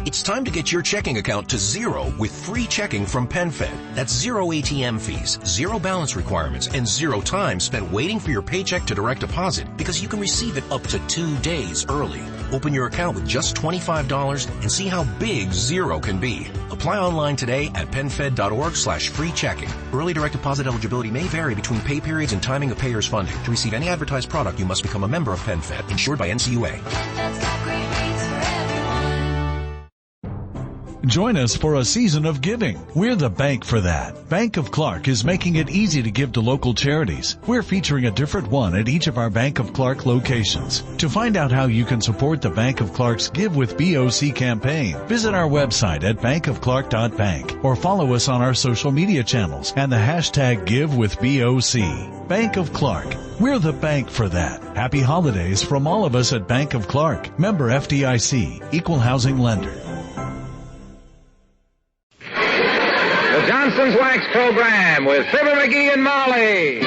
It's time to get your checking account to zero with free checking from PenFed. That's zero ATM fees, zero balance requirements, and zero time spent waiting for your paycheck to direct deposit because you can receive it up to 2 days early. Open your account with just $25 and see how big zero can be. Apply online today at PenFed.org/free checking. Early direct deposit eligibility may vary between pay periods and timing of payers' funding. To receive any advertised product, you must become a member of PenFed, insured by NCUA. Join us for a season of giving. We're the bank for that. Bank of Clark is making it easy to give to local charities. We're featuring a different one at each of our Bank of Clark locations. To find out how you can support the Bank of Clark's Give with BOC campaign, visit our website at bankofclark.bank or follow us on our social media channels and the hashtag GiveWithBOC. Bank of Clark. We're the bank for that. Happy holidays from all of us at Bank of Clark. Member FDIC. Equal housing lender. Johnson's Wax Program with Fibber, McGee, and Molly.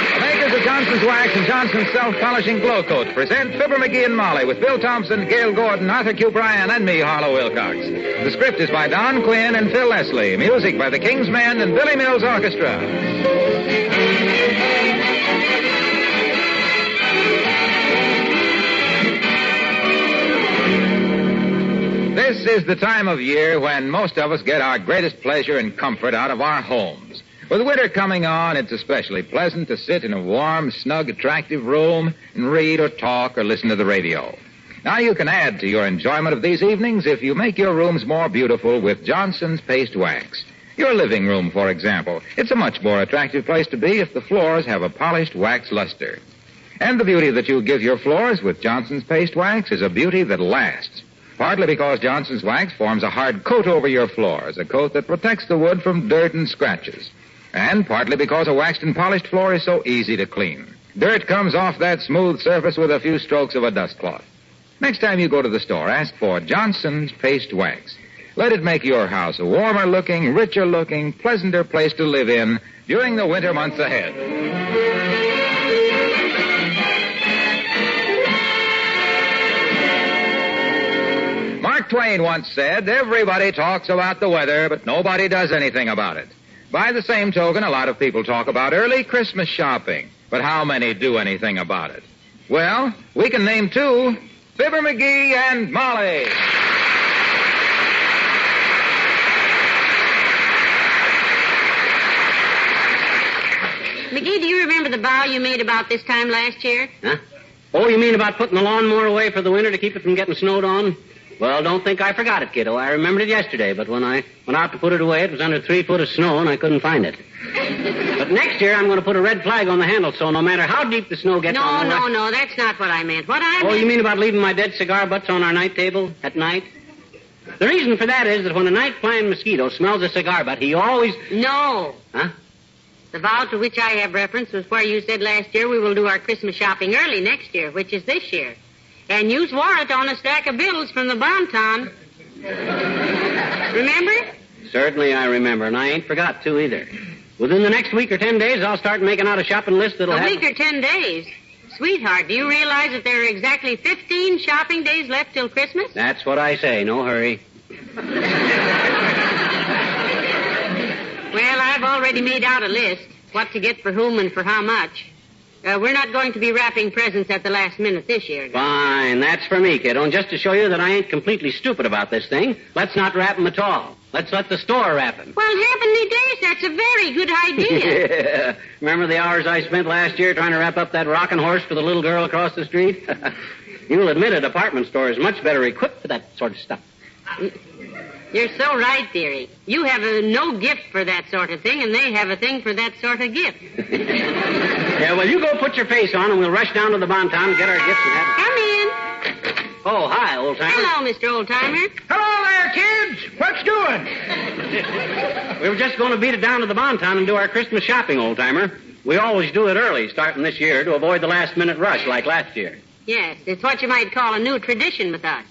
The makers of Johnson's Wax and Johnson's Self-Polishing Glow Coats present Fibber, McGee, and Molly with Bill Thompson, Gail Gordon, Arthur Q. Bryan, and me, Harlow Wilcox. The script is by Don Quinn and Phil Leslie. Music by the King's Men and Billy Mills Orchestra. This is the time of year when most of us get our greatest pleasure and comfort out of our homes. With winter coming on, it's especially pleasant to sit in a warm, snug, attractive room and read or talk or listen to the radio. Now you can add to your enjoyment of these evenings if you make your rooms more beautiful with Johnson's Paste Wax. Your living room, for example. It's a much more attractive place to be if the floors have a polished wax luster. And the beauty that you give your floors with Johnson's Paste Wax is a beauty that lasts. Partly because Johnson's Wax forms a hard coat over your floors, a coat that protects the wood from dirt and scratches. And partly because a waxed and polished floor is so easy to clean. Dirt comes off that smooth surface with a few strokes of a dust cloth. Next time you go to the store, ask for Johnson's Paste Wax. Let it make your house a warmer-looking, richer-looking, pleasanter place to live in during the winter months ahead. Mark Twain once said, everybody talks about the weather, but nobody does anything about it. By the same token, a lot of people talk about early Christmas shopping, but how many do anything about it? Well, we can name two, Fibber, McGee, and Molly. McGee, do you remember the vow you made about this time last year? Huh? Oh, you mean about putting the lawnmower away for the winter to keep it from getting snowed on? Well, don't think I forgot it, kiddo. I remembered it yesterday, but when I went out to put it away, it was under 3 foot of snow, and I couldn't find it. But next year, I'm going to put a red flag on the handle, so no matter how deep the snow gets on the... No, that's not what I meant. What I meant... Oh, you mean about leaving my dead cigar butts on our night table at night? The reason for that is that when a night-flying mosquito smells a cigar butt, he always... No. Huh? The vow to which I have reference was where you said last year we will do our Christmas shopping early next year, which is this year. And you swore it on a stack of bills from the Bon-Ton. Remember? Certainly I remember, and I ain't forgot to either. Within the next week or 10 days, I'll start making out a shopping list that'll have... A week or 10 days? Sweetheart, do you realize that there are exactly 15 shopping days left till Christmas? That's what I say. No hurry. Well, I've already made out a list. What to get for whom and for how much. We're not going to be wrapping presents at the last minute this year. Fine. That's for me, kiddo. And just to show you that I ain't completely stupid about this thing, let's not wrap them at all. Let's let the store wrap them. Well, heavenly days, that's a very good idea. Yeah. Remember the hours I spent last year trying to wrap up that rocking horse for the little girl across the street? You'll admit a department store is much better equipped for that sort of stuff. You're so right, dearie. You have no gift for that sort of thing, and they have a thing for that sort of gift. Yeah, well, you go put your face on, and we'll rush down to the Bon-Ton and get our gifts and have... Come in. Oh, hi, old-timer. Hello, Mr. Old-Timer. Hello there, kids. What's doing? We were just going to beat it down to the Bon-Ton and do our Christmas shopping, old-timer. We always do it early, starting this year, to avoid the last-minute rush like last year. Yes, it's what you might call a new tradition with us.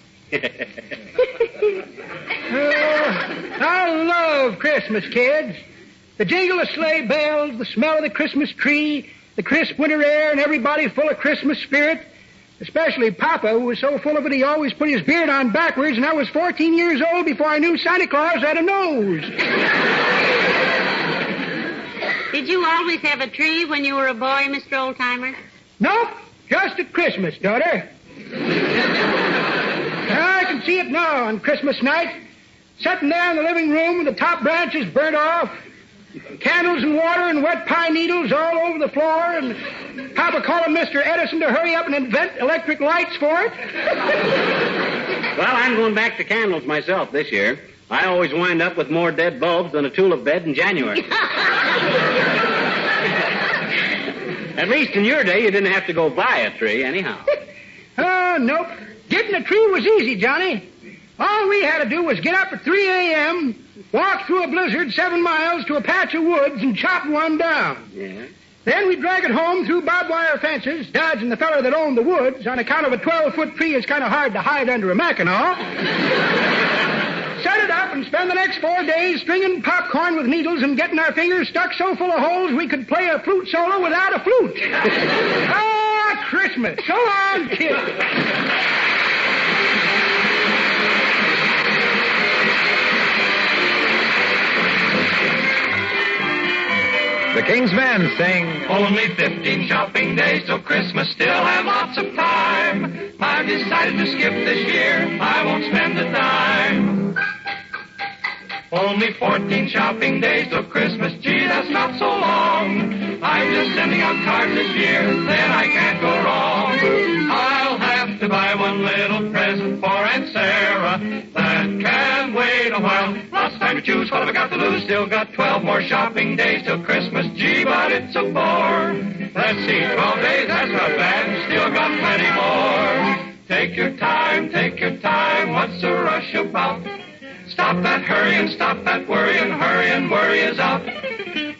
I love Christmas, kids. The jingle of sleigh bells, the smell of the Christmas tree, the crisp winter air, and everybody full of Christmas spirit. Especially Papa, who was so full of it he always put his beard on backwards, and I was 14 years old before I knew Santa Claus had a nose. Did you always have a tree when you were a boy, Mr. Oldtimer? Nope, just at Christmas, daughter. I can see it now on Christmas night, sitting there in the living room with the top branches burnt off, candles and water and wet pine needles all over the floor, and Papa calling Mr. Edison to hurry up and invent electric lights for it. Well, I'm going back to candles myself this year. I always wind up with more dead bulbs than a tulip bed in January. At least in your day, you didn't have to go buy a tree anyhow. Nope. Getting a tree was easy, Johnny. All we had to do was get up at 3 a.m., walk through a blizzard 7 miles to a patch of woods and chop one down. Yeah. Then we'd drag it home through barbed wire fences, dodging the fellow that owned the woods on account of a 12-foot tree is kind of hard to hide under a Mackinaw. Set it up and spend the next 4 days stringing popcorn with needles and getting our fingers stuck so full of holes we could play a flute solo without a flute. Ah, Christmas. So long, kids. The King's Men sing... Only 15 shopping days till Christmas, still have lots of time. I've decided to skip this year, I won't spend a dime. Only 14 shopping days till Christmas, gee, that's not so long. I'm just sending out cards this year, then I can't go wrong. I'll have to buy one little present for Aunt Sarah that can wait a while. Lots of time to choose, what have I got to lose? Still got 12 more shopping days till Christmas, gee, but it's a bore. Let's see, 12 days, that's not bad, still got plenty more. Take your time, what's the rush about? Stop that hurrying, stop that worrying, hurry and worry is out.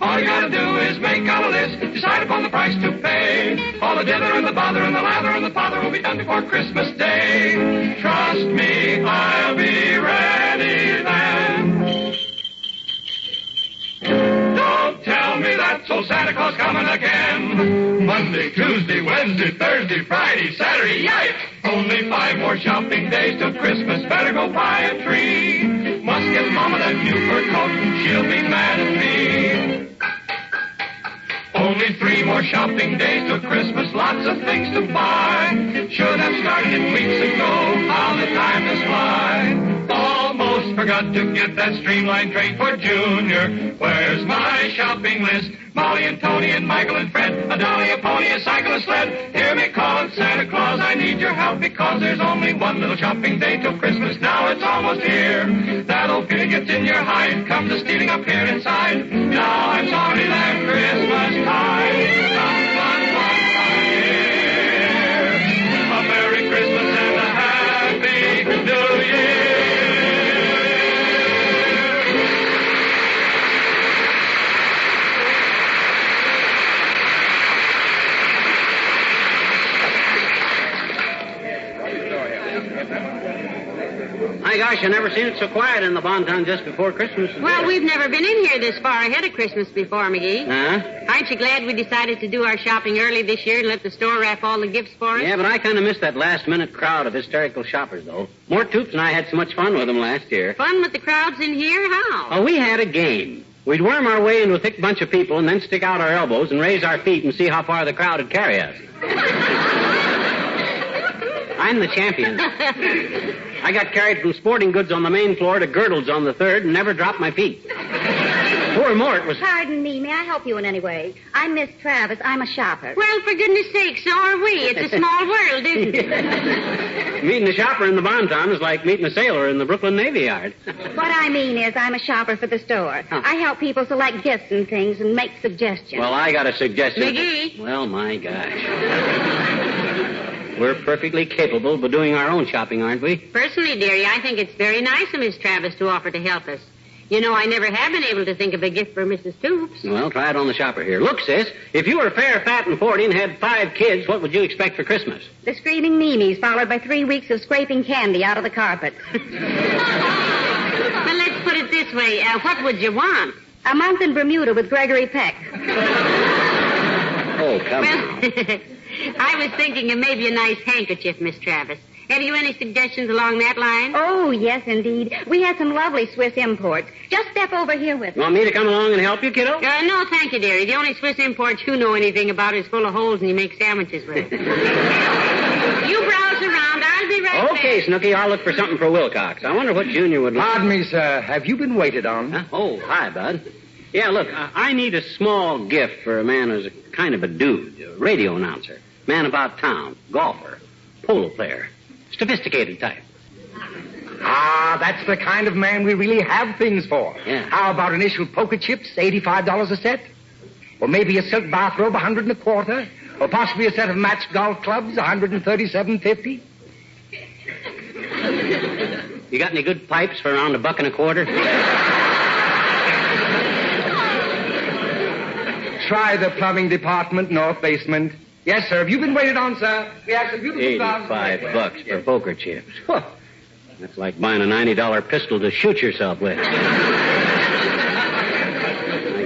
All you gotta do is make out a list, decide upon the price to pay. All the dither and the bother and the lather and the pother will be done before Christmas Day. Trust me, I'll be ready then. Don't tell me that's old Santa Claus coming again. Monday, Tuesday, Wednesday, Thursday, Friday, Saturday, yikes! Only 5 more shopping days till Christmas, better go buy a tree. Must get Mama that new fur coat, she'll be mad at me. Only 3 more shopping days till Christmas, lots of things to buy. Should have started it weeks ago, how the time does fly. Almost forgot to get that streamlined tray for Junior. Where's my shopping list? Molly and Tony and Michael and Fred, a dolly, a pony, a cycle, a sled. Hear me calling Santa Claus, I need your help because there's only one little shopping day till Christmas. Now it's almost here. That old feeling gets in your hide, comes a stealing up here inside. Now it's already that Christmas time. A Merry Christmas and a Happy New Year. My gosh, I never seen it so quiet in the Bonton just before Christmas. Well, we've never been in here this far ahead of Christmas before, McGee. Huh? Aren't you glad we decided to do our shopping early this year and let the store wrap all the gifts for us? Yeah, but I kind of missed that last-minute crowd of hysterical shoppers, though. Mort Toops and I had so much fun with them last year. Fun with the crowds in here? How? Oh, we had a game. We'd worm our way into a thick bunch of people and then stick out our elbows and raise our feet and see how far the crowd would carry us. I'm the champion. I got carried from sporting goods on the main floor to girdles on the third and never dropped my feet. Poor Mort was... Pardon me. May I help you in any way? I'm Miss Travis. I'm a shopper. Well, for goodness sake, so are we. It's a small world, isn't it? Meeting a shopper in the Bonton is like meeting a sailor in the Brooklyn Navy Yard. What I mean is I'm a shopper for the store. Huh. I help people select gifts and things and make suggestions. Well, I got a suggestion. McGee. Well, my gosh. We're perfectly capable of doing our own shopping, aren't we? Personally, dearie, I think it's very nice of Miss Travis to offer to help us. You know, I never have been able to think of a gift for Mrs. Toops. Well, try it on the shopper here. Look, sis, if you were fair, fat, and 40 and had 5 kids, what would you expect for Christmas? The screaming memes followed by 3 weeks of scraping candy out of the carpet. Well, let's put it this way. What would you want? A month in Bermuda with Gregory Peck. Oh, come on. I was thinking of maybe a nice handkerchief, Miss Travis. Have you any suggestions along that line? Oh, yes, indeed. We have some lovely Swiss imports. Just step over here with You us. want me to come along and help you, kiddo? No, thank you, dearie. The only Swiss imports you know anything about is full of holes and you make sandwiches with. You browse around. I'll be right back. Okay, Snooky, I'll look for something for Wilcox. I wonder what Junior would like. Pardon me, sir. Have you been waited on? Huh? Oh, hi, Bud. Yeah, look, I need a small gift for a man who's a kind of a dude, a radio announcer, man about town, golfer, polo player, sophisticated type. Ah, that's the kind of man we really have things for. Yeah. How about initial poker chips, $85 a set? Or maybe a silk bathrobe, $125? Or possibly a set of matched golf clubs, $137.50? You got any good pipes for around $1.25? Try the plumbing department, north basement. Yes, sir. Have you been waited on, sir? We have some beautiful flowers. $85 for poker chips. Whew. That's like buying a $90 pistol to shoot yourself with. My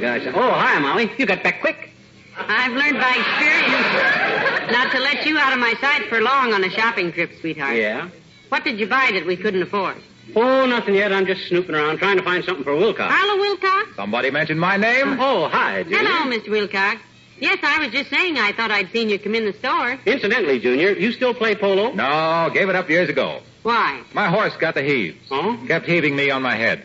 gosh. Oh, hi, Molly. You got back quick. I've learned by experience not to let you out of my sight for long on a shopping trip, sweetheart. Yeah? What did you buy that we couldn't afford? Oh, nothing yet. I'm just snooping around trying to find something for Wilcox. Hello, Wilcox. Somebody mentioned my name? Oh, hi, Junior. Hello, Mr. Wilcox. Yes, I was just saying I thought I'd seen you come in the store. Incidentally, Junior, you still play polo? No, gave it up years ago. Why? My horse got the heaves. Oh? Kept heaving me on my head.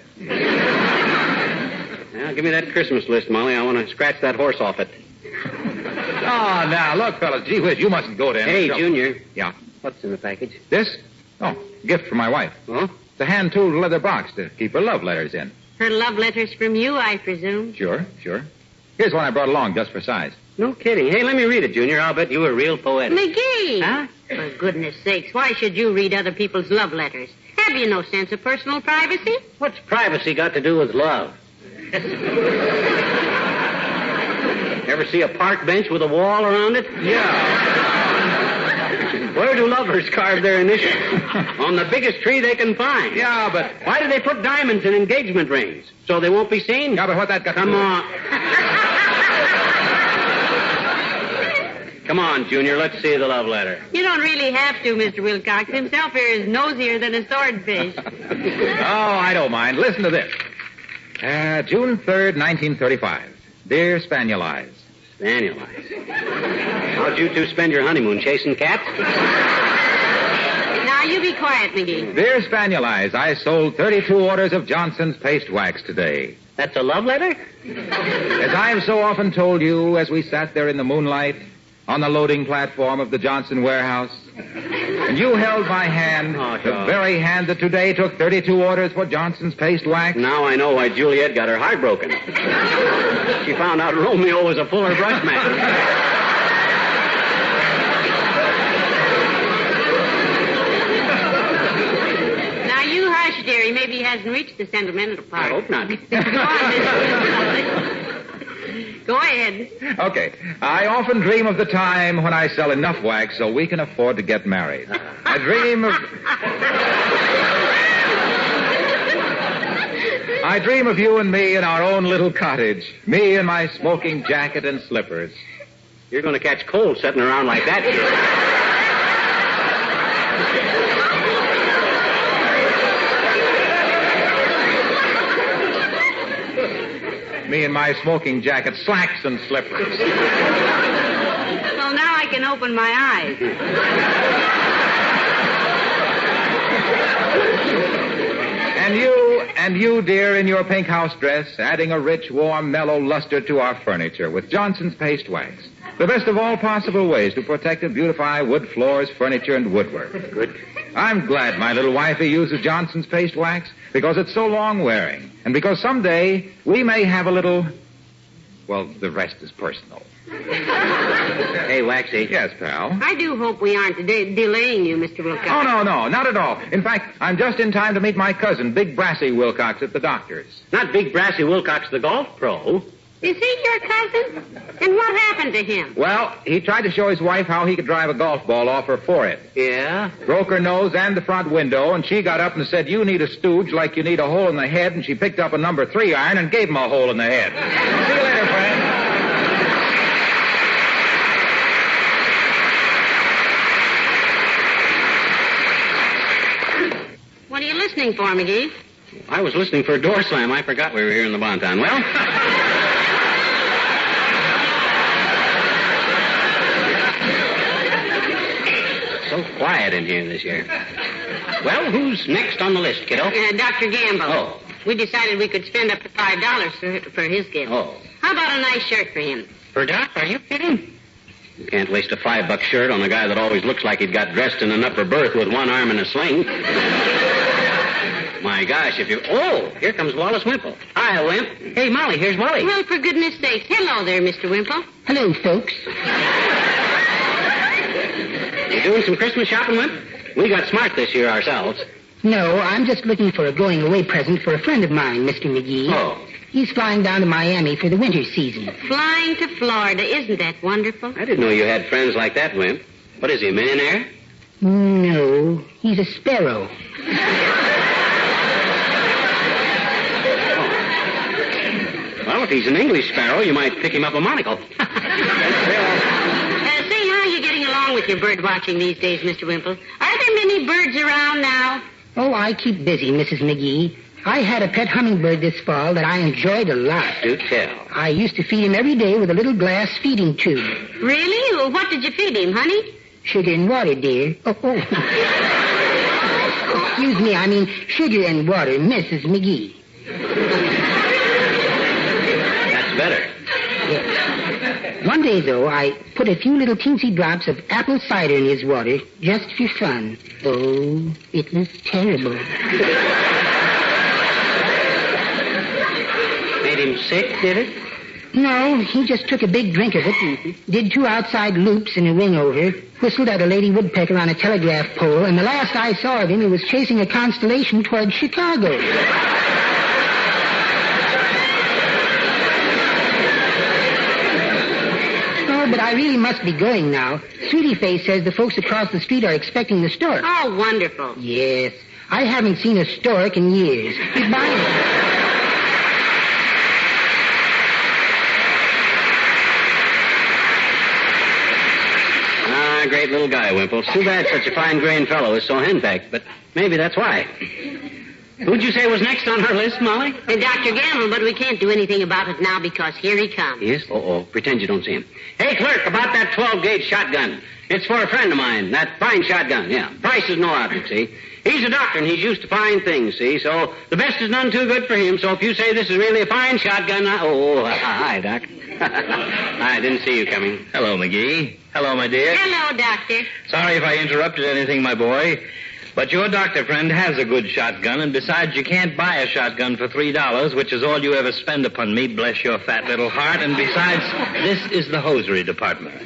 Well, give me that Christmas list, Molly. I want to scratch that horse off it. Oh, now, look, fellas, gee whiz, you mustn't go to any Hey, trouble. Junior. Yeah. What's in the package? This? Oh, gift for my wife. Oh? It's a hand-tooled leather box to keep her love letters in. Her love letters from you, I presume. Sure. Here's one I brought along just for size. No kidding. Hey, let me read it, Junior. I'll bet you were real poetic. McGee! Huh? For goodness sakes, why should you read other people's love letters? Have you no sense of personal privacy? What's privacy got to do with love? Ever see a park bench with a wall around it? Yeah. Where do lovers carve their initials? On the biggest tree they can find. Yeah, but... Why do they put diamonds in engagement rings? So they won't be seen? Yeah, but what that got Come to do... on. Come on, Junior. Let's see the love letter. You don't really have to, Mr. Wilcox. Himself here is nosier than a swordfish. Oh, I don't mind. Listen to this. June 3rd, 1935. Dear Spaniel Eyes. Spaniel Eyes. How'd you two spend your honeymoon? Chasing cats? Now, you be quiet, McGee. Dear Spaniel Eyes, I sold 32 orders of Johnson's paste wax today. That's a love letter? As I have so often told you as we sat there in the moonlight on the loading platform of the Johnson warehouse, and you held my hand, the very hand that today took 32 orders for Johnson's paste wax. Now I know why Juliet got her heart broken. She found out Romeo was a Fuller brush man. Now, you hush, dearie. Maybe he hasn't reached the sentimental part. I hope not. Go on, Mr. Go ahead. Okay. I often dream of the time when I sell enough wax so we can afford to get married. I dream of you and me in our own little cottage. Me in my smoking jacket and slippers. You're going to catch cold sitting around like that. Me in my smoking jacket, slacks and slippers. Well, now I can open my eyes. And you, dear, in your pink house dress, adding a rich, warm, mellow luster to our furniture with Johnson's paste wax. The best of all possible ways to protect and beautify wood floors, furniture, and woodwork. Good. I'm glad my little wifey uses Johnson's paste wax because it's so long-wearing. And because someday we may have a little... Well, the rest is personal. Hey, Waxy. Yes, pal? I do hope we aren't delaying you, Mr. Wilcox. Oh, no, not at all. In fact, I'm just in time to meet my cousin, Big Brassy Wilcox, at the doctor's. Not Big Brassy Wilcox, the golf pro. Is he your cousin? And what happened to him? Well, he tried to show his wife how he could drive a golf ball off her forehead. Yeah? Broke her nose and the front window, and she got up and said, "You need a stooge like you need a hole in the head," and she picked up a number 3 iron and gave him a hole in the head. See you later, friend. listening for, McGee? I was listening for a door slam. I forgot we were here in the Bonton. Well... so quiet in here this year. Well, who's next on the list, kiddo? Dr. Gamble. Oh. We decided we could spend up to $5 for his gift. Oh. How about a nice shirt for him? For Doc? Are you kidding? You can't waste a $5 shirt on a guy that always looks like he'd got dressed in an upper berth with one arm in a sling. My gosh, if you... Oh, here comes Wallace Wimple. Hi, Wimp. Hey, Molly, here's Wally. Well, for goodness sakes. Hello there, Mr. Wimple. Hello, folks. You doing some Christmas shopping, Wimp? We got smart this year ourselves. No, I'm just looking for a going-away present for a friend of mine, Mr. McGee. Oh. He's flying down to Miami for the winter season. Flying to Florida. Isn't that wonderful? I didn't know you had friends like that, Wimp. What is he, a millionaire? No, he's a sparrow. Well, if he's an English sparrow, you might pick him up a monocle. Say, how are you getting along with your bird watching these days, Mr. Wimple? Are there many birds around now? Oh, I keep busy, Mrs. McGee. I had a pet hummingbird this fall that I enjoyed a lot. Do tell. I used to feed him every day with a little glass feeding tube. Really? Well, what did you feed him, honey? Sugar and water, dear. Oh. Excuse me, I mean sugar and water, Mrs. McGee. That's better. Yes. One day, though, I put a few little teensy drops of apple cider in his water just for fun. Oh, it was terrible. Made him sick, did it? No, he just took a big drink of it and did 2 outside loops and a wing over, whistled at a lady woodpecker on a telegraph pole, and the last I saw of him, he was chasing a constellation toward Chicago. Oh, but I really must be going now. Sweetie Face says the folks across the street are expecting the stork. Oh, wonderful. Yes. I haven't seen a stork in years. Goodbye. Great little guy, Wimple. Too bad such a fine-grained fellow is so henpecked, but maybe that's why. Who'd you say was next on our list, Molly? Dr. Gamble, but we can't do anything about it now because here he comes. Yes? Oh, pretend you don't see him. Hey, clerk, about that 12-gauge shotgun. It's for a friend of mine, that fine shotgun, yeah. Price is no object, see? He's a doctor, and he's used to fine things, see? So the best is none too good for him, so if you say this is really a fine shotgun, hi, Doc. I didn't see you coming. Hello, McGee. Hello, my dear. Hello, Doctor. Sorry if I interrupted anything, my boy. But your doctor friend has a good shotgun, and besides, you can't buy a shotgun for $3, which is all you ever spend upon me, bless your fat little heart. And besides, this is the hosiery department.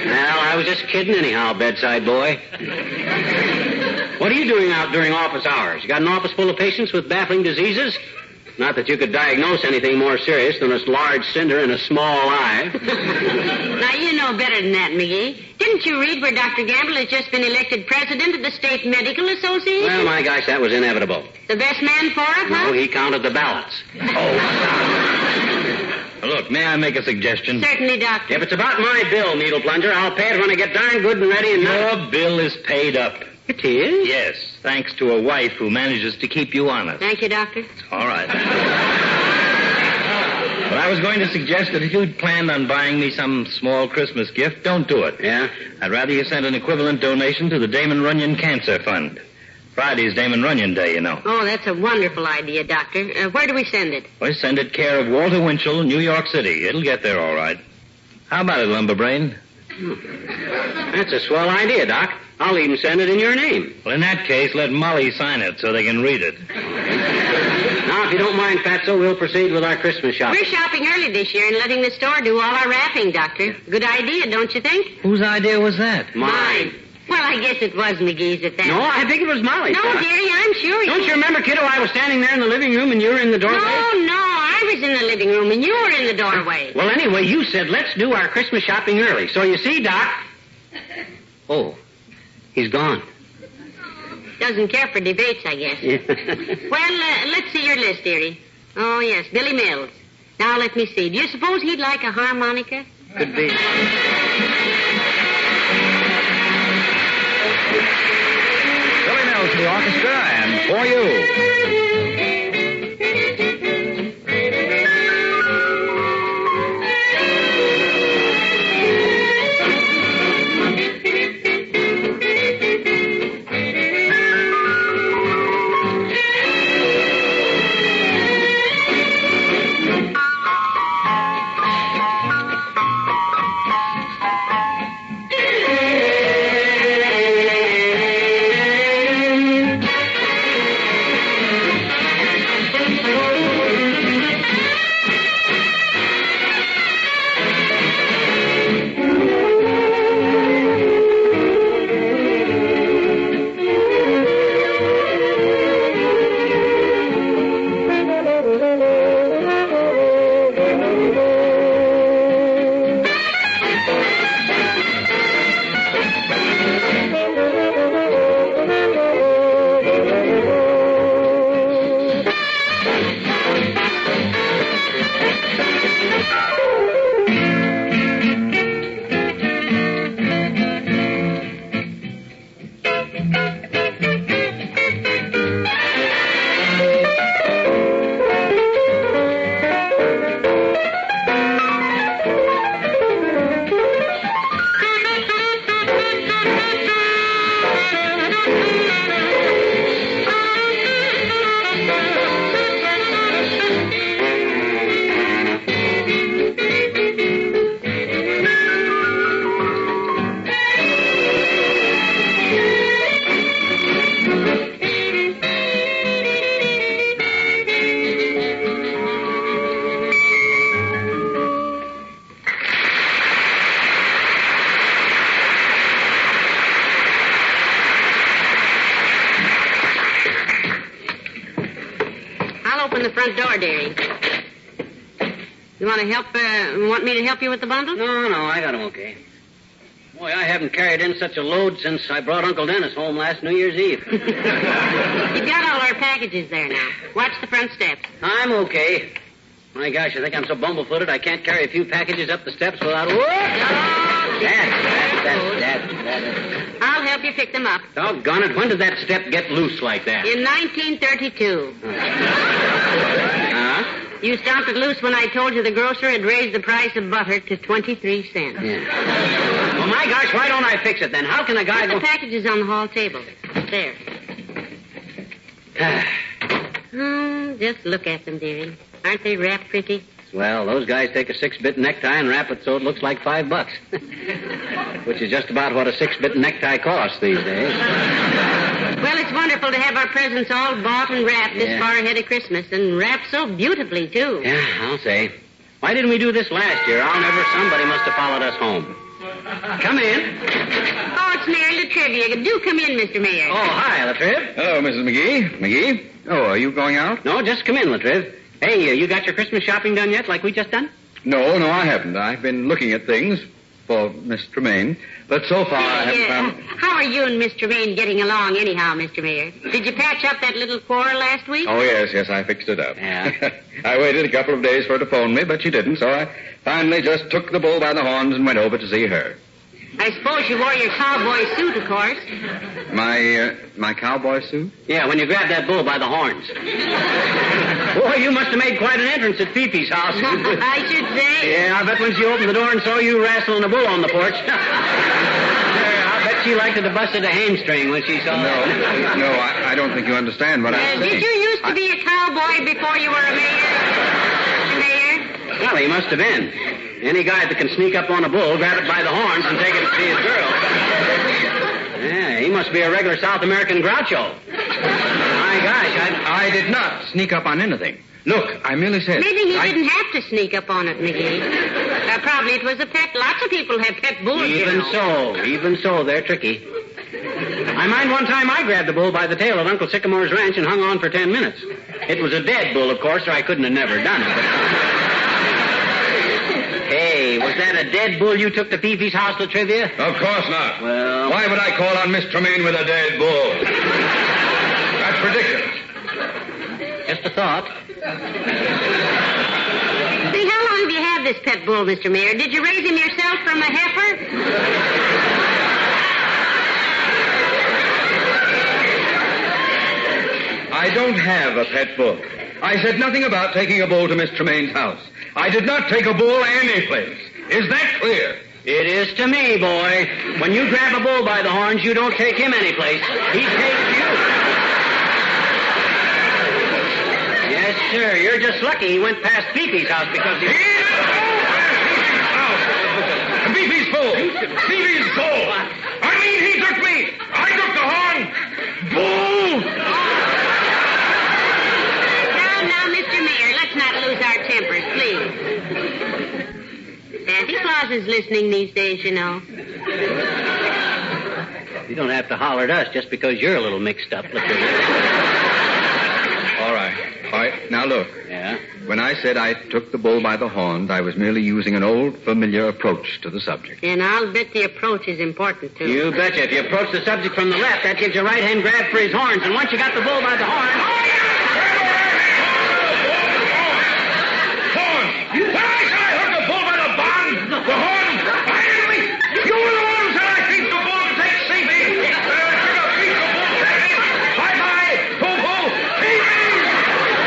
Well, I was just kidding anyhow, bedside boy. What are you doing out during office hours? You got an office full of patients with baffling diseases? Not that you could diagnose anything more serious than a large cinder in a small eye. Now, you know better than that, McGee. Didn't you read where Dr. Gamble has just been elected president of the State Medical Association? Well, my gosh, that was inevitable. The best man for it, huh? No, he counted the ballots. Look, may I make a suggestion? Certainly, Doctor. If it's about my bill, needle plunger, I'll pay it when I get darn good and ready and... Your bill is paid up. It is? Yes, thanks to a wife who manages to keep you honest. Thank you, Doctor. All right. But I was going to suggest that if you'd planned on buying me some small Christmas gift, don't do it. Yeah? I'd rather you sent an equivalent donation to the Damon Runyon Cancer Fund. Friday's Damon Runyon Day, you know. Oh, that's a wonderful idea, Doctor. Where do we send it? We send it care of Walter Winchell, New York City. It'll get there all right. How about it, Lumberbrain? That's a swell idea, Doc. I'll even send it in your name. Well, in that case, let Molly sign it so they can read it. Now, if you don't mind, Fatso, we'll proceed with our Christmas shopping. We're shopping early this year and letting the store do all our wrapping, Doctor. Good idea, don't you think? Whose idea was that? Mine. Well, I guess it was McGee's at that. No, I think it was Molly's. No, dearie, I'm sure Don't you remember, kiddo, I was standing there in the living room and you were in the doorway? No, I was in the living room and you were in the doorway. Well, anyway, you said let's do our Christmas shopping early. So you see, Doc... Oh, he's gone. Doesn't care for debates, I guess. Well, let's see your list, dearie. Oh, yes, Billy Mills. Now, let me see. Do you suppose he'd like a harmonica? Could be. to the orchestra and for you. The front door, dearie. You want me to help you with the bundle? No, I got them okay. Boy, I haven't carried in such a load since I brought Uncle Dennis home last New Year's Eve. You've got all our packages there now. Watch the front steps. I'm okay. My gosh, I think I'm so bumble-footed I can't carry a few packages up the steps without... Whoop! That. I'll help you pick them up. Doggone it, when did that step get loose like that? In 1932. You stopped it loose when I told you the grocer had raised the price of butter to 23 cents. Yeah. Well, my gosh, why don't I fix it then? How can a guy Put the packages on the hall table. There. Just look at them, dearie. Aren't they wrapped pretty? Well, those guys take a 6-bit necktie and wrap it so it looks like $5. Which is just about what a 6-bit necktie costs these days. Well, it's wonderful to have our presents all bought and wrapped this far ahead of Christmas, and wrapped so beautifully, too. Yeah, I'll say. Why didn't we do this last year? Somebody must have followed us home. Come in. Oh, it's Mayor Latrivia. Do come in, Mr. Mayor. Oh, hi, Latriv. Hello, Mrs. McGee. McGee? Oh, are you going out? No, just come in, Latriv. Hey, you got your Christmas shopping done yet, like we just done? No, I haven't. I've been looking at things for Miss Tremaine, but so far I haven't found... How are you and Miss Tremaine getting along anyhow, Mr. Mayor? Did you patch up that little quarrel last week? Oh, yes, I fixed it up. Yeah. I waited a couple of days for her to phone me, but she didn't, so I finally just took the bull by the horns and went over to see her. I suppose you wore your cowboy suit, of course. My cowboy suit? Yeah, when you grabbed that bull by the horns. Boy, you must have made quite an entrance at Fifi's house. I should say. Yeah, I bet when she opened the door and saw you wrestling a bull on the porch. I bet she liked to have busted a hamstring when she saw that. No, I don't think you understand what I'm saying. Did you used to be a cowboy before you were a mayor, Mr. Mayor? Well, he must have been. Any guy that can sneak up on a bull, grab it by the horns, and take it to see his girl. Yeah, he must be a regular South American Groucho. My gosh, I did not sneak up on anything. Look, I merely said... Maybe he didn't have to sneak up on it, McGee. Probably it was a pet. Lots of people have pet bulls, Even so, they're tricky. I mind one time I grabbed the bull by the tail at Uncle Sycamore's ranch and hung on for 10 minutes. It was a dead bull, of course, or I couldn't have never done it. Hey, was that a dead bull you took to Fifi's house, Latrivia? Of course not. Well... Why would I call on Miss Tremaine with a dead bull? That's ridiculous. Just a thought. See, how long have you had this pet bull, Mr. Mayor? Did you raise him yourself from a heifer? I don't have a pet bull. I said nothing about taking a bull to Miss Tremaine's house. I did not take a bull anyplace. Is that clear? It is to me, boy. When you grab a bull by the horns, you don't take him anyplace. He takes you. Yes, sir. You're just lucky he went past Phoebe's house because he... Beefy's bull! Beefy's bull! I mean, he took me! I took the horn! Bull! Now, Mr. Mayor, let's not lose our tempers, please. Santa Claus is listening these days, you know. You don't have to holler at us just because you're a little mixed up. Look at All right. Now look. Yeah? When I said I took the bull by the horns, I was merely using an old, familiar approach to the subject. And I'll bet the approach is important, too. You betcha. If you approach the subject from the left, that gives you a right-hand grab for his horns. And once you got the bull by the horns... When I said I hooked the bull by the horns, I didn't mean... You were the one who said I think the bull to take Phoebe. Bye-bye, Poo-Poo, Phoebe!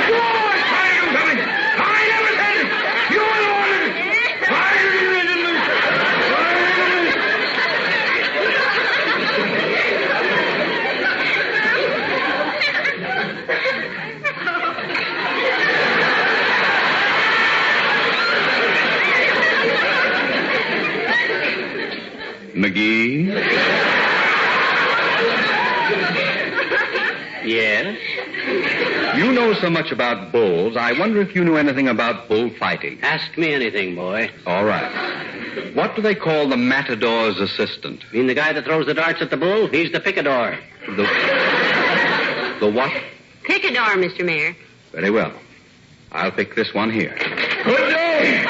You always try to do something. I never said it. You were the one who... McGee? Yes? You know so much about bulls, I wonder if you knew anything about bullfighting. Ask me anything, boy. All right. What do they call the matador's assistant? You mean the guy that throws the darts at the bull? He's the picador. The what? Picador, Mr. Mayor. Very well. I'll pick this one here. Good day!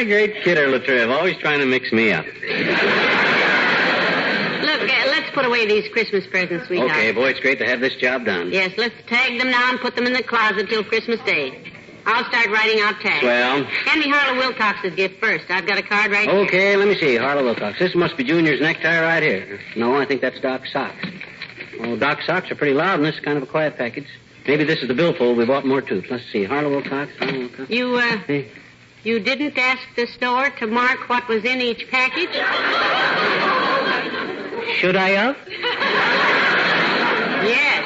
Great kidder, Latriv. Always trying to mix me up. Look, let's put away these Christmas presents, sweetheart. Okay, boy, it's great to have this job done. Yes, let's tag them now and put them in the closet till Christmas Day. I'll start writing out tags. Well? Hand me Harlow Wilcox's gift first. I've got a card right here. Okay, let me see. Harlow Wilcox. This must be Junior's necktie right here. No, I think that's Doc's socks. Oh, Doc's socks are pretty loud, and this is kind of a quiet package. Maybe this is the billfold. We bought more, too. Let's see. Harlow Wilcox. You didn't ask the store to mark what was in each package? Should I have? Yes.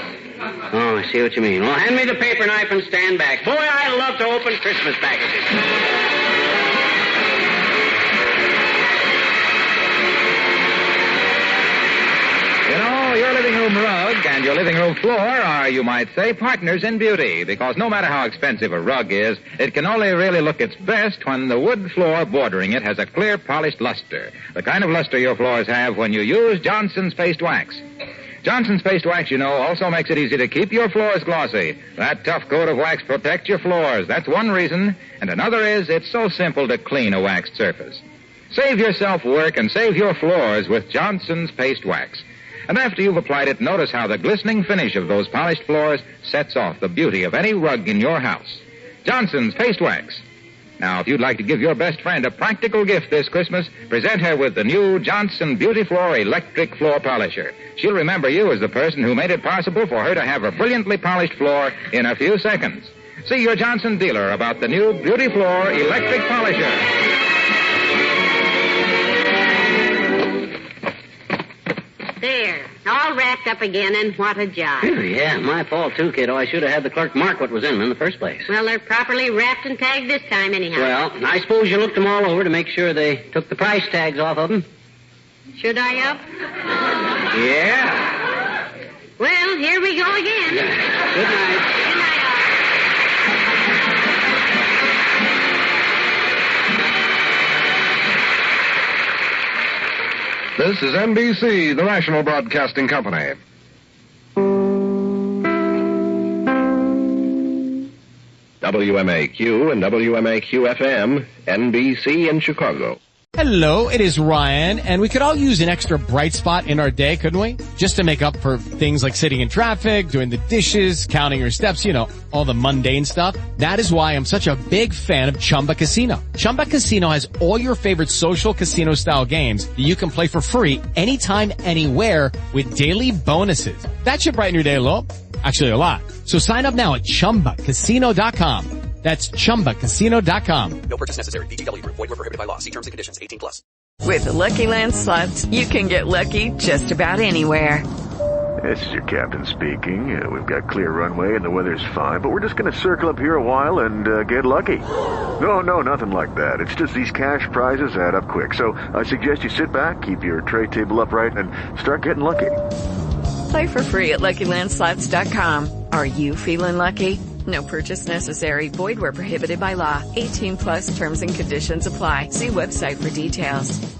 Oh, I see what you mean. Well, hand me the paper knife and stand back. Boy, I love to open Christmas packages. You know, your living room rug and your living room floor are, you might say, partners in beauty, because no matter how expensive a rug is, it can only really look its best when the wood floor bordering it has a clear, polished luster, the kind of luster your floors have when you use Johnson's Paste Wax. Johnson's Paste Wax, you know, also makes it easy to keep your floors glossy. That tough coat of wax protects your floors. That's one reason. And another is it's so simple to clean a waxed surface. Save yourself work and save your floors with Johnson's Paste Wax. And after you've applied it, notice how the glistening finish of those polished floors sets off the beauty of any rug in your house. Johnson's Paste Wax. Now, if you'd like to give your best friend a practical gift this Christmas, present her with the new Johnson Beauty Floor Electric Floor Polisher. She'll remember you as the person who made it possible for her to have a brilliantly polished floor in a few seconds. See your Johnson dealer about the new Beauty Floor Electric Polisher. There, all wrapped up again, and what a job. Yeah, my fault, too, kiddo. I should have had the clerk mark what was in them in the first place. Well, they're properly wrapped and tagged this time, anyhow. Well, I suppose you looked them all over to make sure they took the price tags off of them. Should I up? Yeah. Well, here we go again. Good night. Good night, all. This is NBC, the National Broadcasting Company. WMAQ and WMAQ-FM, NBC in Chicago. Hello, it is Ryan, and we could all use an extra bright spot in our day, couldn't we? Just to make up for things like sitting in traffic, doing the dishes, counting your steps, you know, all the mundane stuff. That is why I'm such a big fan of Chumba Casino. Chumba Casino has all your favorite social casino-style games that you can play for free anytime, anywhere with daily bonuses. That should brighten your day a little. Actually, a lot. So sign up now at ChumbaCasino.com. That's ChumbaCasino.com. No purchase necessary. VGW Group. Void where prohibited by law. See terms and conditions. 18+. With the Lucky Land Slots, you can get lucky just about anywhere. This is your captain speaking. We've got clear runway and the weather's fine, but we're just going to circle up here a while and get lucky. No, nothing like that. It's just these cash prizes add up quick. So I suggest you sit back, keep your tray table upright, and start getting lucky. Play for free at LuckyLandSlots.com. Are you feeling lucky? No purchase necessary. Void where prohibited by law. 18+ terms and conditions apply. See website for details.